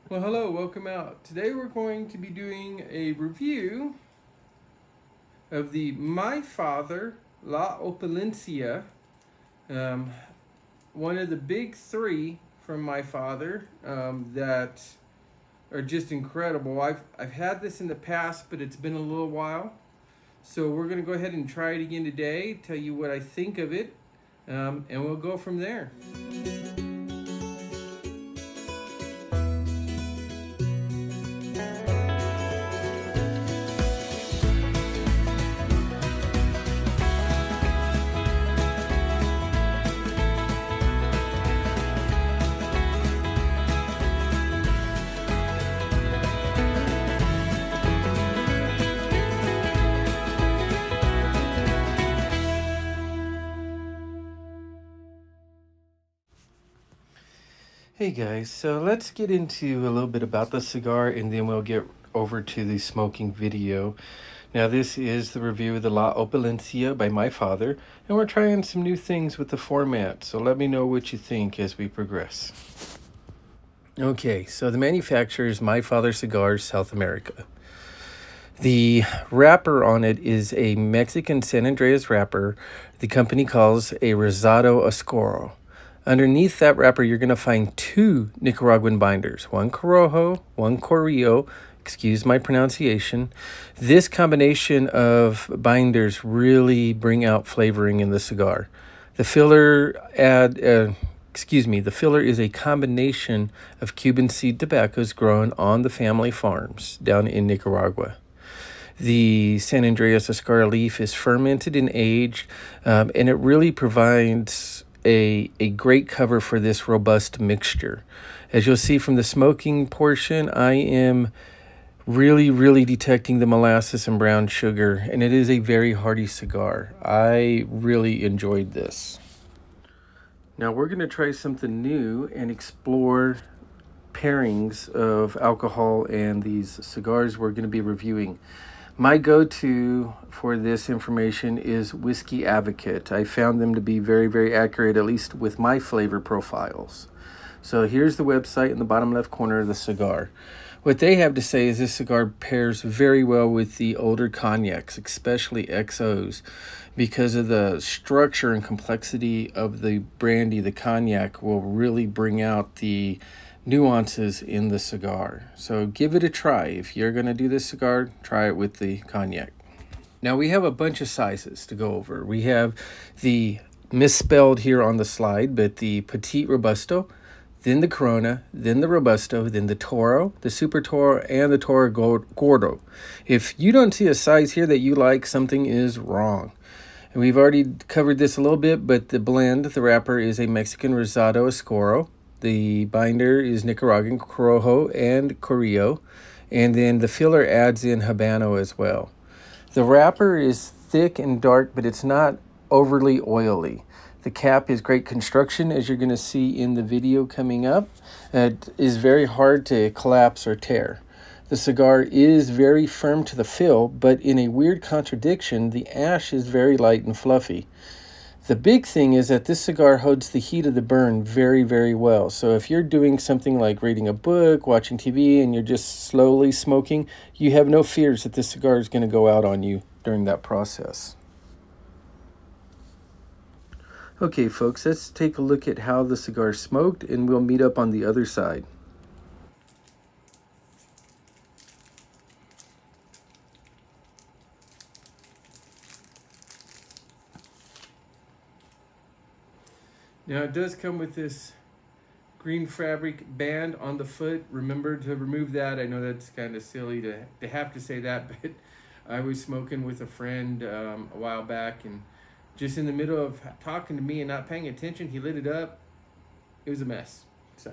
Well, hello, welcome out. Today we're going to be doing a review of the My Father La Opulencia, one of the big three from My Father that are just incredible. I've had this in the past, but it's been a little while. So we're going to go ahead and try it again today, tell you what I think of it, and we'll go from there. Hey guys, so let's get into a little bit about the cigar and then we'll get over to the smoking video. Now this is the review of the La Opulencia by My Father, and we're trying some new things with the format, so let me know what you think as we progress. Okay, so the manufacturer is My Father Cigars, South America. The wrapper on it is a Mexican San Andreas wrapper the company calls a Rosado Escurio. Underneath that wrapper, you're going to find two Nicaraguan binders, one Corojo, one Corio, excuse my pronunciation. This combination of binders really bring out flavoring in the cigar. The filler the filler is a combination of Cuban seed tobaccos grown on the family farms down in Nicaragua. The San Andreas Escurio leaf is fermented and aged, and it really provides a great cover for this robust mixture. As you'll see from the smoking portion, I am really detecting the molasses and brown sugar, and it is a very hearty cigar. I really enjoyed this. Now we're going to try something new and explore pairings of alcohol and these cigars we're going to be reviewing. My go-to for this information is Whiskey Advocate. I found them to be very accurate, at least with my flavor profiles. So here's the website in the bottom left corner of the cigar. What they have to say is this cigar pairs very well with the older cognacs, especially XOs, because of the structure and complexity of the brandy. The cognac will really bring out the nuances in the cigar. So give it a try. If you're going to do this cigar, try it with the cognac. Now we have a bunch of sizes to go over. We have the misspelled here on the slide, but the Petite Robusto, then the Corona, then the Robusto, then the Toro, the Super Toro, and the Toro Gordo. If you don't see a size here that you like, something is wrong. And we've already covered this a little bit, but the blend, the wrapper, is a Mexican Rosado Escurio. The binder is Nicaraguan Corojo and Corio, and then the filler adds in Habano as well. The wrapper is thick and dark, but it's not overly oily. The cap is great construction, as you're going to see in the video coming up. It is very hard to collapse or tear. The cigar is very firm to the fill, but in a weird contradiction, the ash is very light and fluffy. The big thing is that this cigar holds the heat of the burn very well. So if you're doing something like reading a book, watching TV, and you're just slowly smoking, you have no fears that this cigar is going to go out on you during that process. Okay, folks, let's take a look at how the cigar is smoked, and we'll meet up on the other side. Now it does come with this green fabric band on the foot. Remember to remove that. I know that's kind of silly to have to say that, but I was smoking with a friend a while back, and just in the middle of talking to me and not paying attention, he lit it up. It was a mess. So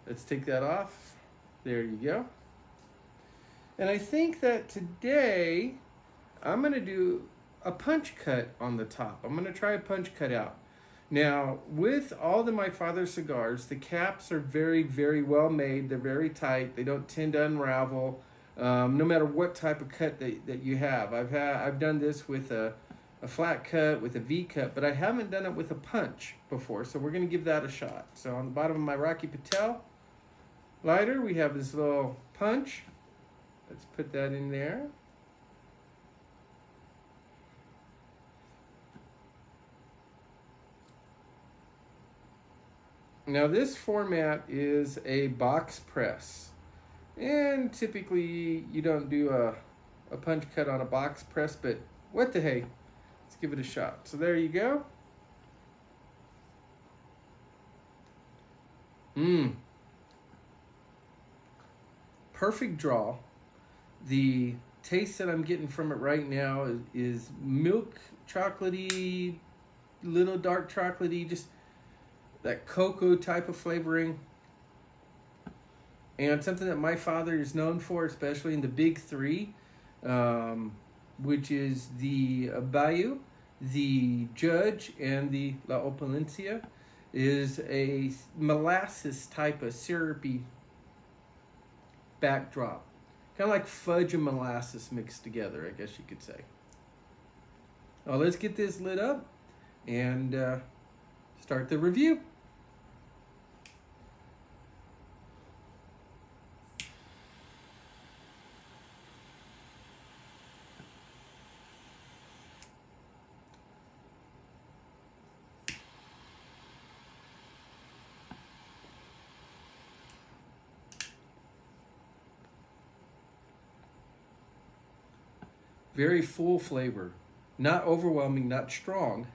let's take that off. There you go. And I think that today I'm going to do a punch cut on the top. I'm going to try a punch cut out. Now, with all the My Father cigars, the caps are very well made. They're very tight. They don't tend to unravel, no matter what type of cut that you have. I've done this with a flat cut, with a V cut, but I haven't done it with a punch before, so we're going to give that a shot. So on the bottom of my Rocky Patel, lighter, we have this little punch. Let's put that in there. Now this format is a box press, and typically you don't do a punch cut on a box press, but what the hey, let's give it a shot. So there you go. Perfect draw. The taste that I'm getting from it right now is milk, chocolatey, little dark chocolatey, just that cocoa type of flavoring. And something that my father is known for, especially in the big three, which is the Bayou, the Judge, and the La Opulencia, is a molasses type of syrupy backdrop. Kind of like fudge and molasses mixed together, I guess you could say. Well, let's get this lit up and start the review. Very full flavor. Not overwhelming, not strong,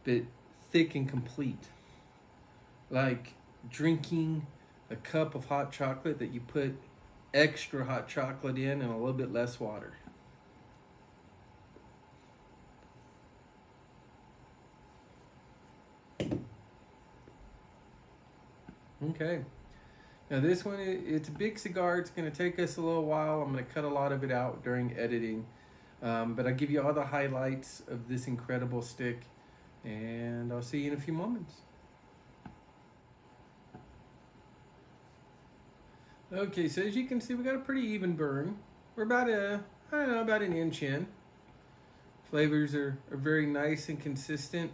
but thick and complete. Like drinking a cup of hot chocolate that you put extra hot chocolate in and a little bit less water. Okay. Now this one, it's a big cigar. It's going to take us a little while. I'm going to cut a lot of it out during editing. But I'll give you all the highlights of this incredible stick. And I'll see you in a few moments. Okay, so as you can see, we got a pretty even burn. We're about about an inch in. Flavors are very nice and consistent.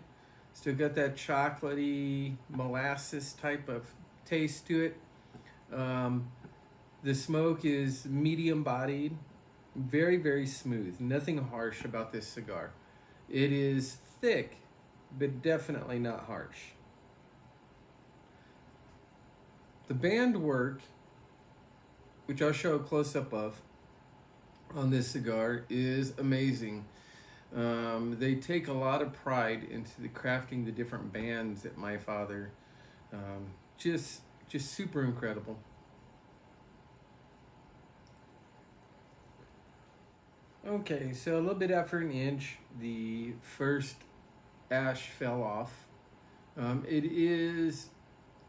Still got that chocolatey molasses type of taste to it. The smoke is medium bodied, very, very smooth. Nothing harsh about this cigar. It is thick, but definitely not harsh. The band work, which I'll show a close-up of on this cigar, is amazing. They take a lot of pride into crafting the different bands at my father. Just super incredible. Okay, so a little bit after an inch, the first ash fell off. It is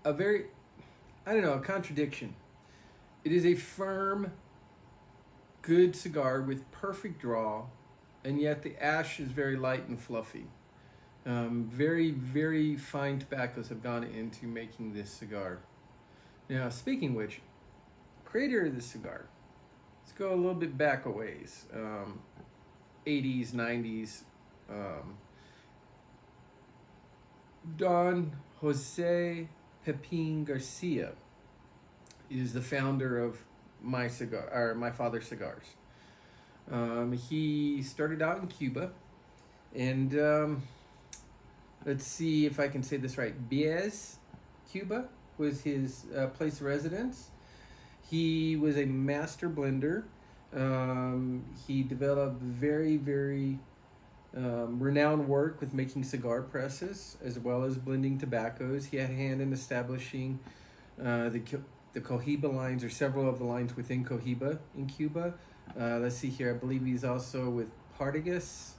a very, a contradiction. It is a firm, good cigar with perfect draw, and yet the ash is very light and fluffy. Very, very fine tobaccos have gone into making this cigar. Now, speaking of which, creator of this cigar, let's go a little bit back a ways. 80s, 90s. Don Jose Pepin Garcia is the founder of my father's cigars. He started out in Cuba, and let's see if I can say this right. Biez, Cuba, was his place of residence. He was a master blender. He developed very, very renowned work with making cigar presses as well as blending tobaccos. He had a hand in establishing the Cohiba lines, or several of the lines within Cohiba in Cuba. Let's see here. I believe he's also with Partagas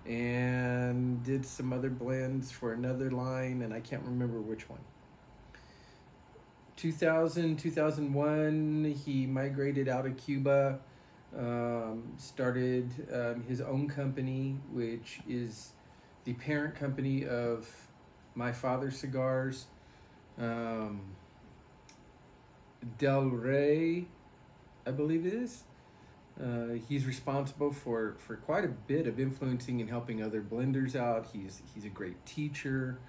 and did some other blends for another line, and I can't remember which one. 2001, he migrated out of Cuba, started his own company, which is the parent company of my father's cigars. Del Rey, I believe it is. He's responsible for quite a bit of influencing and helping other blenders out. He's a great teacher.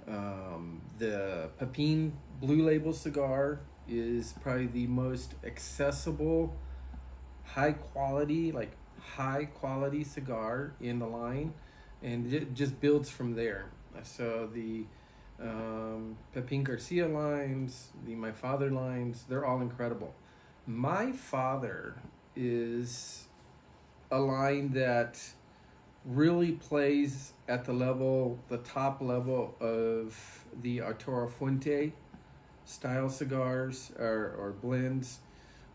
The Pepin Blue Label cigar is probably the most accessible, high quality cigar in the line, and it just builds from there. So the Pepin Garcia lines, the My Father lines, they're all incredible. My Father is a line that really plays at the top level of the Arturo Fuente style cigars or blends.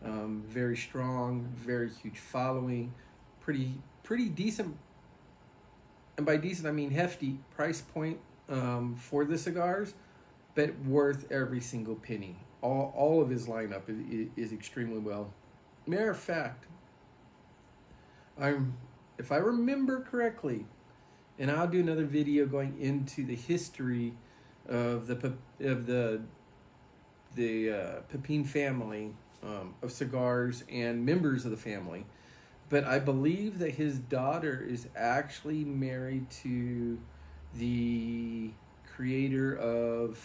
Very strong, very huge following, pretty decent, and by decent I mean hefty price point for the cigars, but worth every single penny. All of his lineup is extremely well. Matter of fact, if I remember correctly, and I'll do another video going into the history of the Pepin family of cigars and members of the family. But I believe that his daughter is actually married to the creator of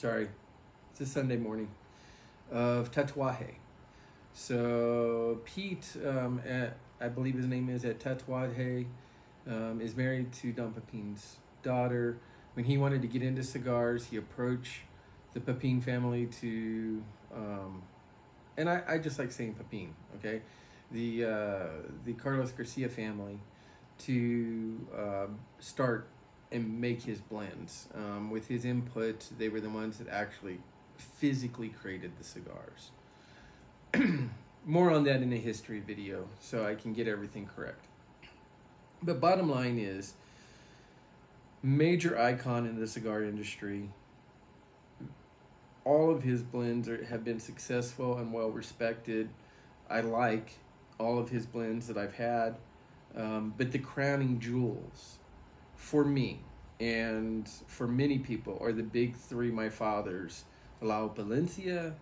it's a Sunday morning, of Tatuaje. So Pete, I believe his name is at Tatuaje, is married to Don Pepin's daughter. When he wanted to get into cigars, he approached the Pepin family to, and I just like saying Pepin, okay? The Carlos Garcia family to start and make his blends. With his input, they were the ones that actually physically created the cigars. More on that in a history video, so I can get everything correct. But bottom line is, major icon in the cigar industry. All of his blends have been successful and well respected. I like all of his blends that I've had, but the crowning jewels for me and for many people are the big three My Fathers: La Opulencia,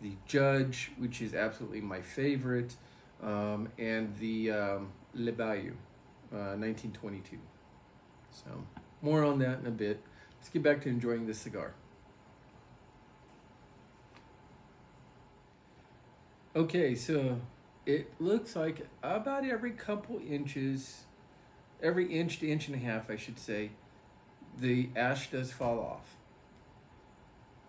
the Judge, which is absolutely my favorite, and the Le Bayou, 1922. So more on that in a bit. Let's get back to enjoying this cigar. Okay, so it looks like about every couple inches, every inch to inch and a half, I should say, the ash does fall off.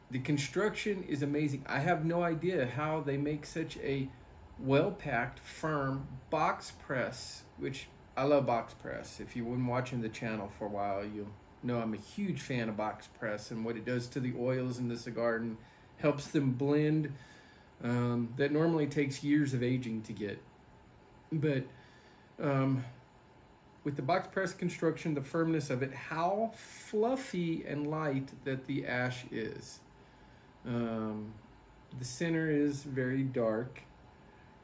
The construction is amazing. I have no idea how they make such a well-packed, firm box press, which I love box press. If you've been watching the channel for a while, you'll know I'm a huge fan of box press and what it does to the oils in the cigar and helps them blend. That normally takes years of aging to get. But with the box press construction, the firmness of it, how fluffy and light that the ash is. The center is very dark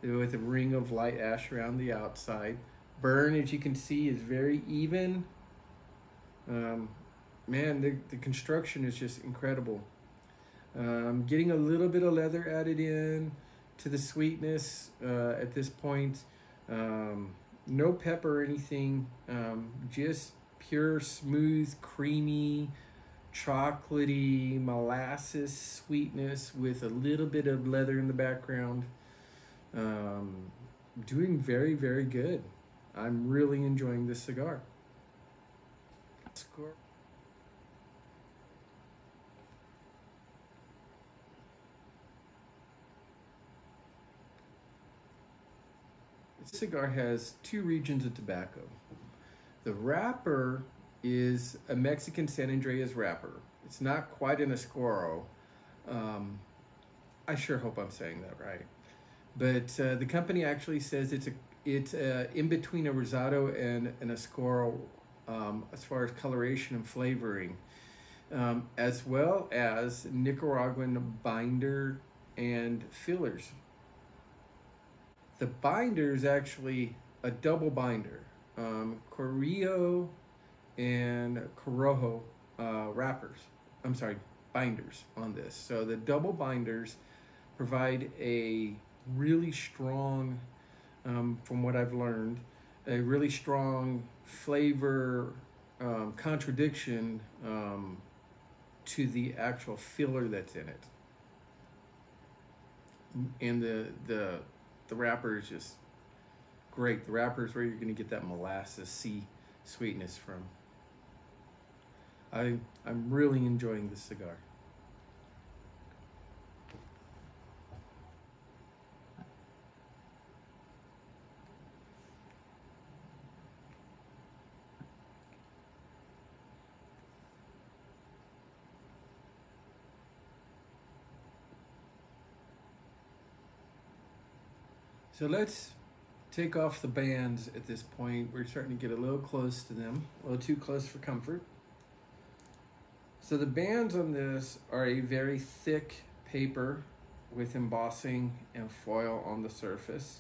with a ring of light ash around the outside. Burn, as you can see, is very even. Man, the construction is just incredible. Getting a little bit of leather added in to the sweetness at this point. No pepper or anything, just pure, smooth, creamy, chocolatey, molasses sweetness with a little bit of leather in the background. Doing very, very good. I'm really enjoying this cigar. Score. This cigar has two regions of tobacco. The wrapper is a Mexican San Andreas wrapper. It's not quite an Escurio. I sure hope I'm saying that right. But the company actually says it's in between a Rosado and an Escurio as far as coloration and flavoring, as well as Nicaraguan binder and fillers. The binder is actually a double binder, Carrillo and Corojo binders on this. So the double binders provide a really strong, from what I've learned, a really strong flavor contradiction to the actual filler that's in it. And the wrapper is just great. The wrapper is where you're going to get that molasses sea sweetness from. I'm really enjoying this cigar. So let's take off the bands at this point. We're starting to get a little close to them, a little too close for comfort. So the bands on this are a very thick paper with embossing and foil on the surface.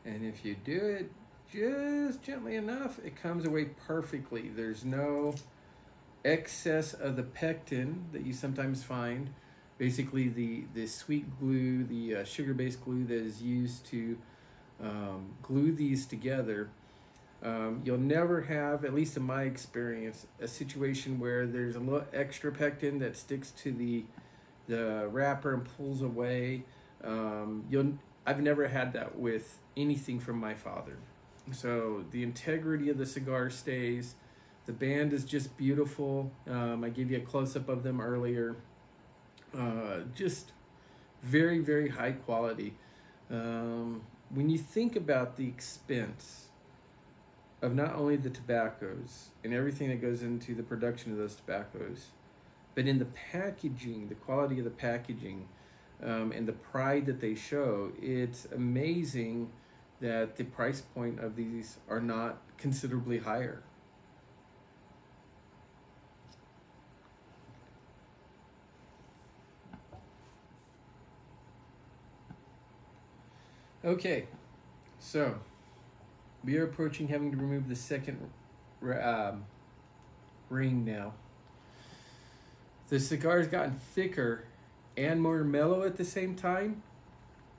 And if you do it just gently enough, it comes away perfectly. There's no excess of the pectin that you sometimes find. Basically the sweet glue, the sugar-based glue that is used to glue these together. You'll never have, at least in my experience, a situation where there's a little extra pectin that sticks to the wrapper and pulls away. I've never had that with anything from my father. So the integrity of the cigar stays. The band is just beautiful. I gave you a close-up of them earlier. Just very, very high quality. When you think about the expense of not only the tobaccos and everything that goes into the production of those tobaccos, but in the packaging, the quality of the packaging, and the pride that they show, it's amazing that the price point of these are not considerably higher. Okay, so we are approaching having to remove the second ring now. The cigar's gotten thicker and more mellow at the same time.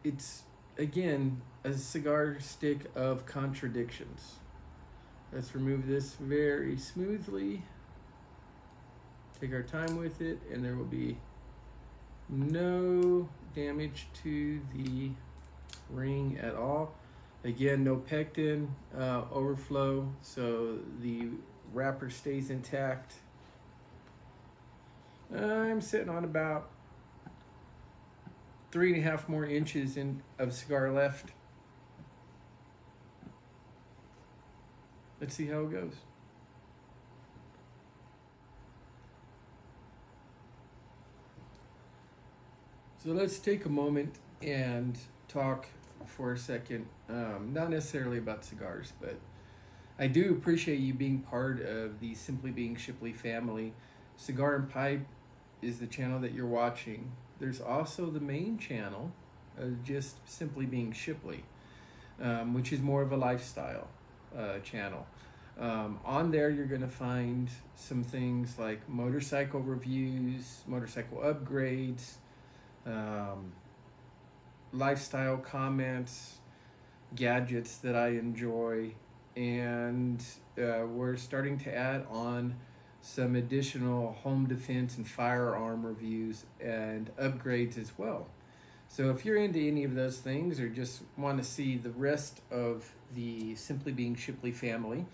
It's, again, a cigar stick of contradictions. Let's remove this very smoothly. Take our time with it, and there will be no damage to the ring at all. Again, no pectin overflow, so the wrapper stays intact. I'm sitting on about 3.5 more inches of cigar left. Let's see how it goes. So let's take a moment and talk for a second, not necessarily about cigars, but I do appreciate you being part of the Simply Being Shipley family. Cigar and Pipe is the channel that you're watching. There's also the main channel, just Simply Being Shipley, which is more of a lifestyle channel. On there you're going to find some things like motorcycle reviews, motorcycle upgrades, lifestyle comments, gadgets that I enjoy, and we're starting to add on some additional home defense and firearm reviews and upgrades as well. So if you're into any of those things or just want to see the rest of the Simply Being Shipley family,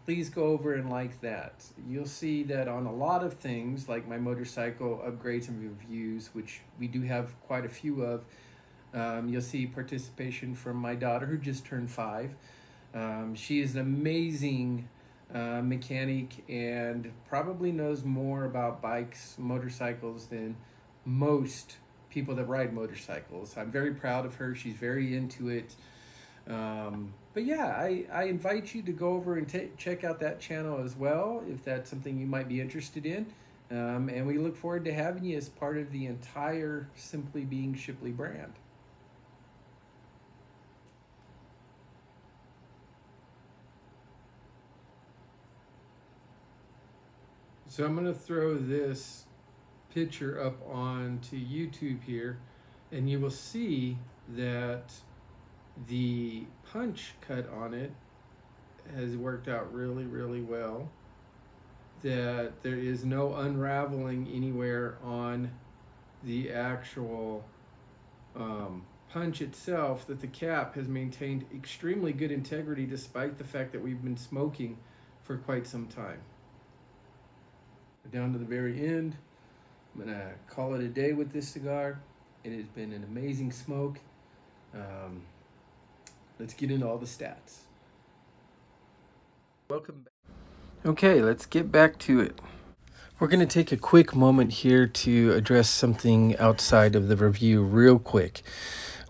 please go over and like that. You'll see that on a lot of things like my motorcycle upgrades and reviews, which we do have quite a few of, you'll see participation from my daughter who just turned 5. She is an amazing mechanic and probably knows more about bikes, motorcycles than most people that ride motorcycles. I'm very proud of her. She's very into it. But yeah, I invite you to go over and check out that channel as well if that's something you might be interested in. And we look forward to having you as part of the entire Simply Being Shipley brand. So I'm going to throw this picture up onto YouTube here, and you will see that the punch cut on it has worked out really, really well. that there is no unraveling anywhere on the actual punch itself, that the cap has maintained extremely good integrity despite the fact that we've been smoking for quite some time. Down to the very end, I'm gonna call it a day with this cigar. It has been an amazing smoke. Let's get into all the stats. Welcome back. Okay, let's get back to it. We're going to take a quick moment here to address something outside of the review real quick.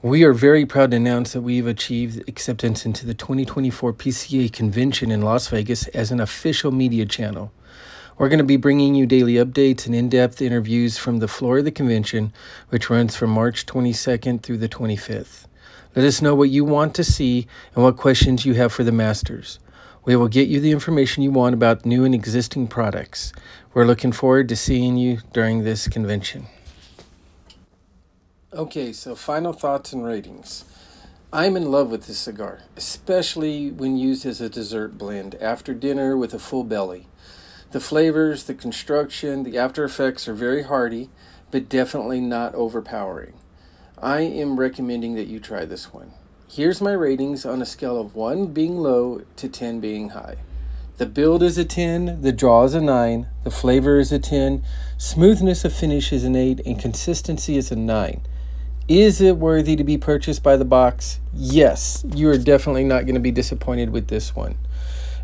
We are very proud to announce that we've achieved acceptance into the 2024 PCA convention in Las Vegas as an official media channel. We're going to be bringing you daily updates and in-depth interviews from the floor of the convention, which runs from March 22nd through the 25th. Let us know what you want to see and what questions you have for the masters. We will get you the information you want about new and existing products. We're looking forward to seeing you during this convention. Okay, so final thoughts and ratings. I'm in love with this cigar, especially when used as a dessert blend after dinner with a full belly. The flavors, the construction, the after effects are very hearty, but definitely not overpowering. I am recommending that you try this one. Here's my ratings on a scale of 1 being low to 10 being high. The build is a 10, the draw is a 9, the flavor is a 10, smoothness of finish is an 8, and consistency is a 9. Is it worthy to be purchased by the box? Yes, you are definitely not going to be disappointed with this one.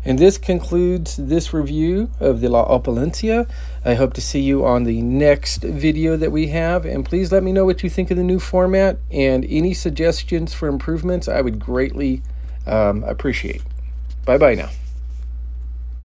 And this concludes this review of the La Opulencia. I hope to see you on the next video that we have. And please let me know what you think of the new format and any suggestions for improvements I would greatly appreciate. Bye-bye now.